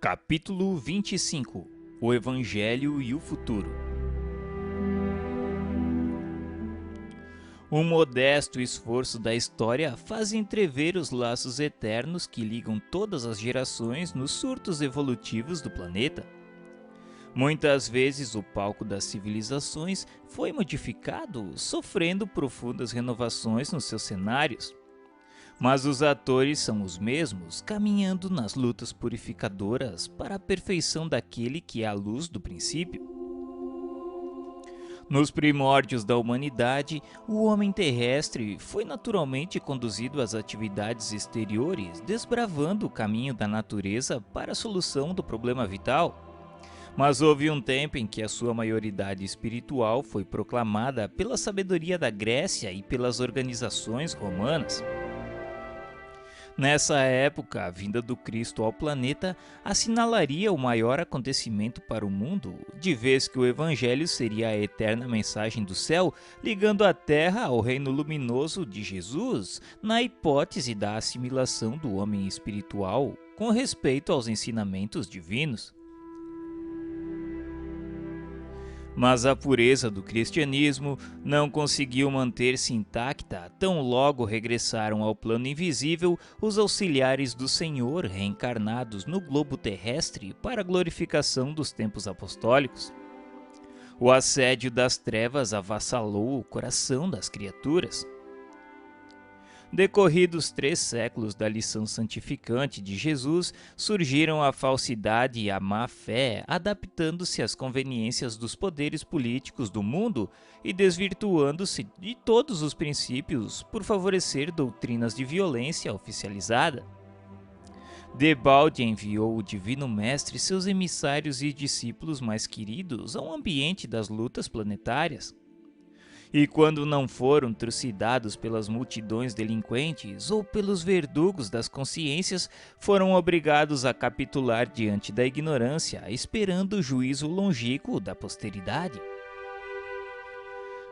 Capítulo 25 O Evangelho e o Futuro. Um modesto esforço da história faz entrever os laços eternos que ligam todas as gerações nos surtos evolutivos do planeta. Muitas vezes o palco das civilizações foi modificado, sofrendo profundas renovações nos seus cenários. Mas os atores são os mesmos, caminhando nas lutas purificadoras para a perfeição daquele que é a luz do princípio. Nos primórdios da humanidade, o homem terrestre foi naturalmente conduzido às atividades exteriores, desbravando o caminho da natureza para a solução do problema vital. Mas houve um tempo em que a sua maioridade espiritual foi proclamada pela sabedoria da Grécia e pelas organizações romanas. Nessa época, a vinda do Cristo ao planeta assinalaria o maior acontecimento para o mundo, de vez que o Evangelho seria a eterna mensagem do céu, ligando a Terra ao reino luminoso de Jesus, na hipótese da assimilação do homem espiritual com respeito aos ensinamentos divinos. Mas a pureza do cristianismo não conseguiu manter-se intacta, tão logo regressaram ao plano invisível os auxiliares do Senhor reencarnados no globo terrestre para a glorificação dos tempos apostólicos. O assédio das trevas avassalou o coração das criaturas. Decorridos 3 séculos da lição santificante de Jesus, surgiram a falsidade e a má-fé, adaptando-se às conveniências dos poderes políticos do mundo e desvirtuando-se de todos os princípios por favorecer doutrinas de violência oficializada. Debalde enviou o Divino Mestre seus emissários e discípulos mais queridos ao ambiente das lutas planetárias. E quando não foram trucidados pelas multidões delinquentes ou pelos verdugos das consciências, foram obrigados a capitular diante da ignorância, esperando o juízo longínquo da posteridade.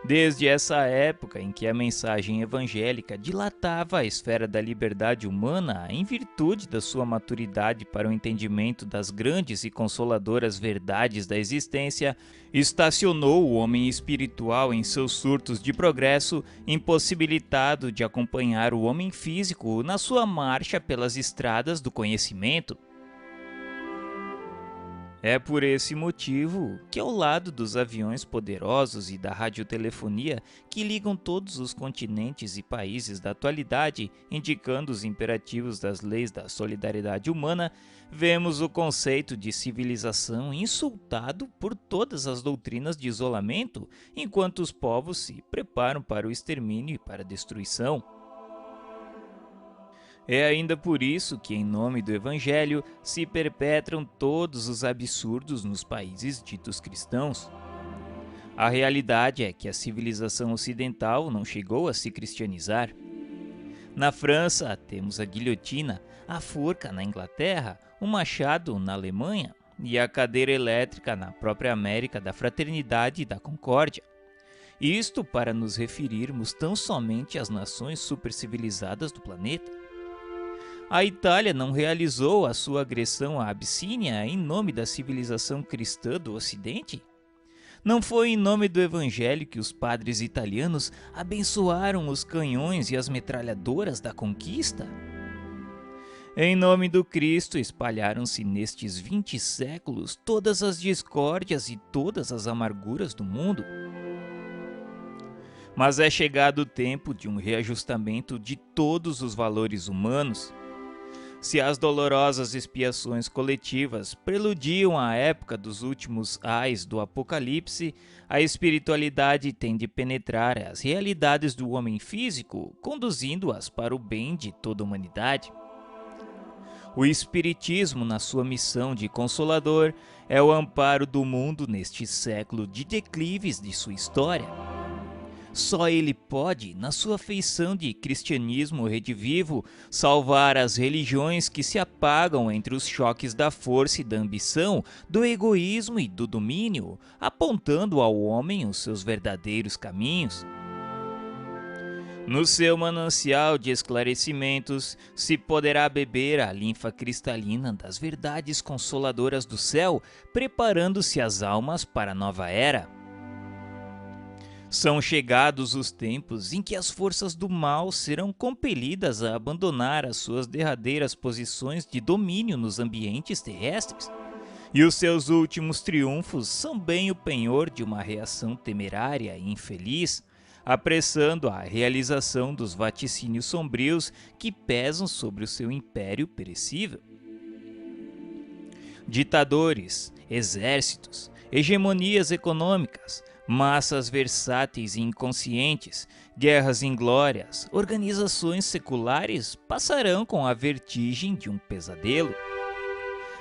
Desde essa época em que a mensagem evangélica dilatava a esfera da liberdade humana em virtude da sua maturidade para o entendimento das grandes e consoladoras verdades da existência, estacionou o homem espiritual em seus surtos de progresso, impossibilitado de acompanhar o homem físico na sua marcha pelas estradas do conhecimento. É por esse motivo que, ao lado dos aviões poderosos e da radiotelefonia que ligam todos os continentes e países da atualidade, indicando os imperativos das leis da solidariedade humana, vemos o conceito de civilização insultado por todas as doutrinas de isolamento, enquanto os povos se preparam para o extermínio e para a destruição. É ainda por isso que, em nome do Evangelho, se perpetram todos os absurdos nos países ditos cristãos. A realidade é que a civilização ocidental não chegou a se cristianizar. Na França, temos a guilhotina, a forca na Inglaterra, o machado na Alemanha e a cadeira elétrica na própria América da Fraternidade e da Concórdia. Isto para nos referirmos tão somente às nações supercivilizadas do planeta. A Itália não realizou a sua agressão à Abissínia em nome da civilização cristã do Ocidente? Não foi em nome do Evangelho que os padres italianos abençoaram os canhões e as metralhadoras da conquista? Em nome do Cristo espalharam-se nestes 20 séculos todas as discórdias e todas as amarguras do mundo. Mas é chegado o tempo de um reajustamento de todos os valores humanos. Se as dolorosas expiações coletivas preludiam a época dos últimos ais do Apocalipse, a espiritualidade tem de penetrar as realidades do homem físico, conduzindo-as para o bem de toda a humanidade. O Espiritismo, na sua missão de consolador, é o amparo do mundo neste século de declives de sua história. Só ele pode, na sua feição de cristianismo redivivo, salvar as religiões que se apagam entre os choques da força e da ambição, do egoísmo e do domínio, apontando ao homem os seus verdadeiros caminhos. No seu manancial de esclarecimentos se poderá beber a linfa cristalina das verdades consoladoras do céu, preparando-se as almas para a nova era. São chegados os tempos em que as forças do mal serão compelidas a abandonar as suas derradeiras posições de domínio nos ambientes terrestres. E os seus últimos triunfos são bem o penhor de uma reação temerária e infeliz, apressando a realização dos vaticínios sombrios que pesam sobre o seu império perecível. Ditadores, exércitos, hegemonias econômicas, massas versáteis e inconscientes, guerras inglórias, organizações seculares passarão com a vertigem de um pesadelo.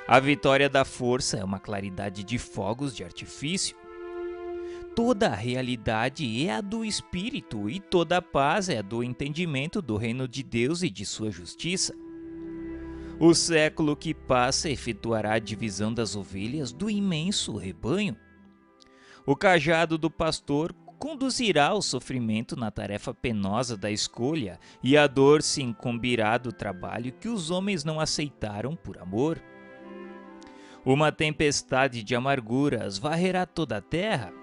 A vitória da força é uma claridade de fogos de artifício. Toda a realidade é a do Espírito e toda a paz é a do entendimento do reino de Deus e de sua justiça. O século que passa efetuará a divisão das ovelhas do imenso rebanho. O cajado do pastor conduzirá o sofrimento na tarefa penosa da escolha e a dor se incumbirá do trabalho que os homens não aceitaram por amor. Uma tempestade de amarguras varrerá toda a terra.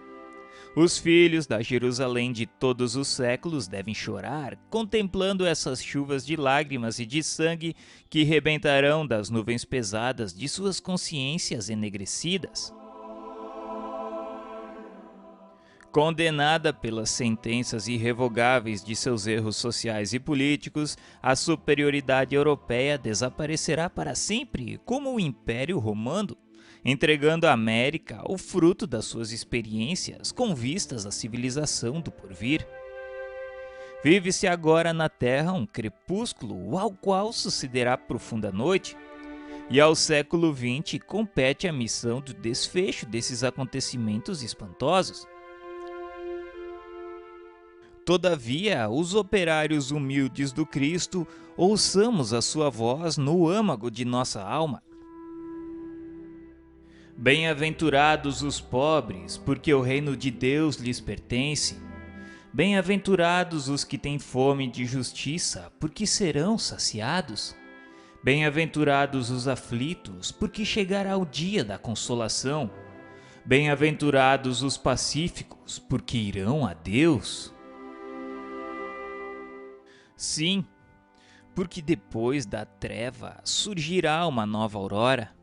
Os filhos da Jerusalém de todos os séculos devem chorar, contemplando essas chuvas de lágrimas e de sangue que rebentarão das nuvens pesadas de suas consciências enegrecidas. Condenada pelas sentenças irrevogáveis de seus erros sociais e políticos, a superioridade europeia desaparecerá para sempre como o Império Romano, entregando à América o fruto das suas experiências com vistas à civilização do porvir. Vive-se agora na Terra um crepúsculo ao qual sucederá profunda noite, e ao século XX compete a missão do desfecho desses acontecimentos espantosos. Todavia, os operários humildes do Cristo, ouçamos a sua voz no âmago de nossa alma. Bem-aventurados os pobres, porque o reino de Deus lhes pertence. Bem-aventurados os que têm fome de justiça, porque serão saciados. Bem-aventurados os aflitos, porque chegará o dia da consolação. Bem-aventurados os pacíficos, porque irão a Deus. Sim, porque depois da treva surgirá uma nova aurora.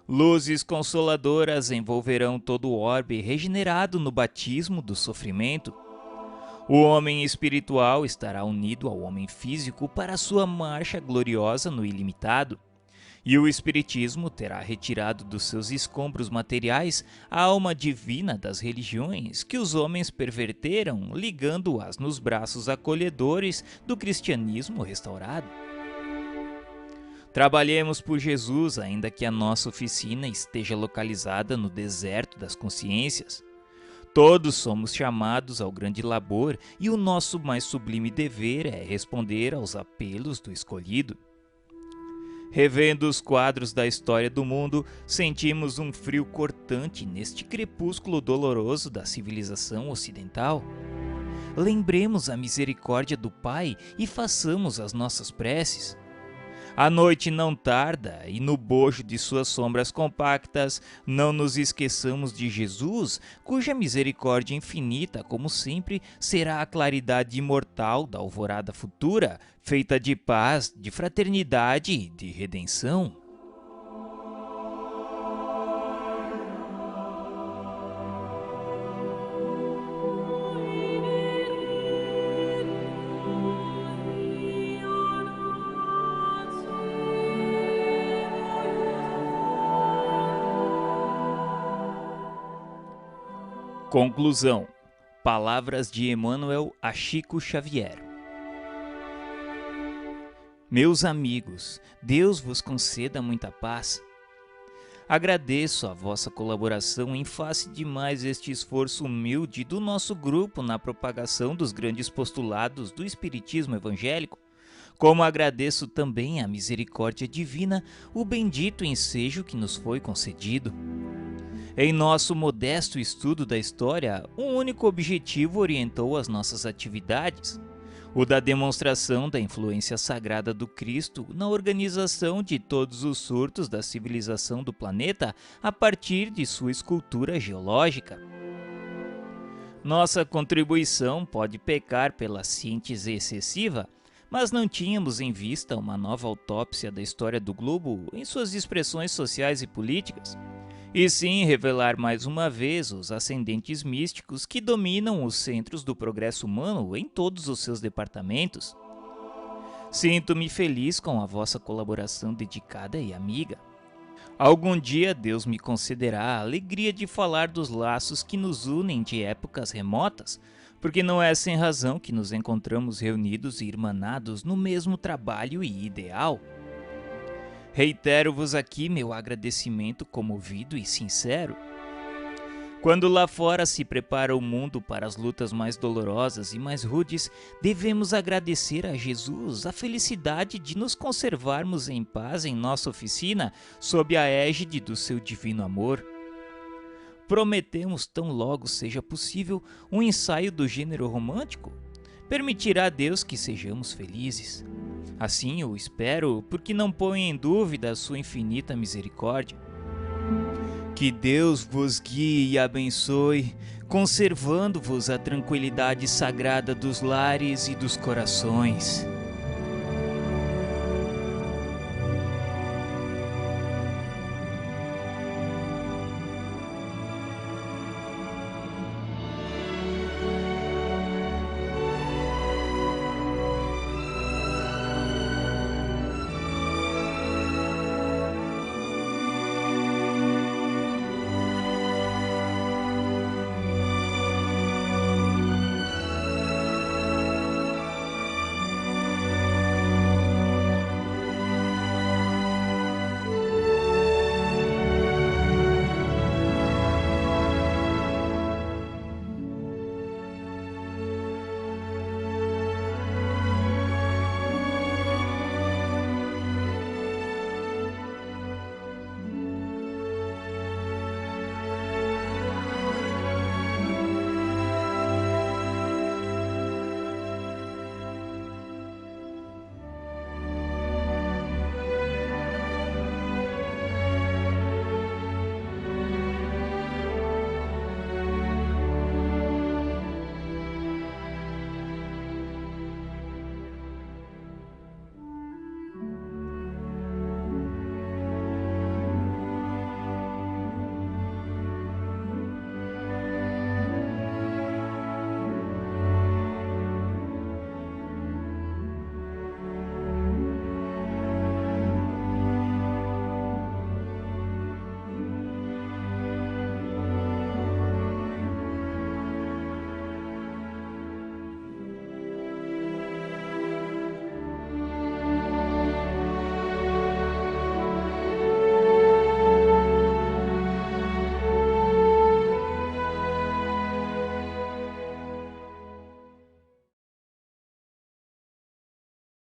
Luzes consoladoras envolverão todo o orbe regenerado no batismo do sofrimento. O homem espiritual estará unido ao homem físico para sua marcha gloriosa no ilimitado. E o Espiritismo terá retirado dos seus escombros materiais a alma divina das religiões que os homens perverteram, ligando-as nos braços acolhedores do cristianismo restaurado. Trabalhemos por Jesus, ainda que a nossa oficina esteja localizada no deserto das consciências. Todos somos chamados ao grande labor e o nosso mais sublime dever é responder aos apelos do escolhido. Revendo os quadros da história do mundo, sentimos um frio cortante neste crepúsculo doloroso da civilização ocidental. Lembremos a misericórdia do Pai e façamos as nossas preces. A noite não tarda e no bojo de suas sombras compactas não nos esqueçamos de Jesus, cuja misericórdia infinita, como sempre, será a claridade imortal da alvorada futura, feita de paz, de fraternidade e de redenção. Conclusão. Palavras de Emmanuel a Chico Xavier. Meus amigos, Deus vos conceda muita paz. Agradeço a vossa colaboração em face de mais este esforço humilde do nosso grupo na propagação dos grandes postulados do Espiritismo evangélico, como agradeço também à misericórdia divina o bendito ensejo que nos foi concedido. Em nosso modesto estudo da história, um único objetivo orientou as nossas atividades: o da demonstração da influência sagrada do Cristo na organização de todos os surtos da civilização do planeta a partir de sua escultura geológica. Nossa contribuição pode pecar pela síntese excessiva, mas não tínhamos em vista uma nova autópsia da história do globo em suas expressões sociais e políticas, e sim revelar mais uma vez os ascendentes místicos que dominam os centros do progresso humano em todos os seus departamentos. Sinto-me feliz com a vossa colaboração dedicada e amiga. Algum dia Deus me concederá a alegria de falar dos laços que nos unem de épocas remotas, porque não é sem razão que nos encontramos reunidos e irmanados no mesmo trabalho e ideal. Reitero-vos aqui meu agradecimento comovido e sincero. Quando lá fora se prepara o mundo para as lutas mais dolorosas e mais rudes, devemos agradecer a Jesus a felicidade de nos conservarmos em paz em nossa oficina sob a égide do seu divino amor. Prometemos, tão logo seja possível, um ensaio do gênero romântico. Permitirá Deus que sejamos felizes. Assim eu espero, porque não ponho em dúvida a sua infinita misericórdia. Que Deus vos guie e abençoe, conservando-vos a tranquilidade sagrada dos lares e dos corações.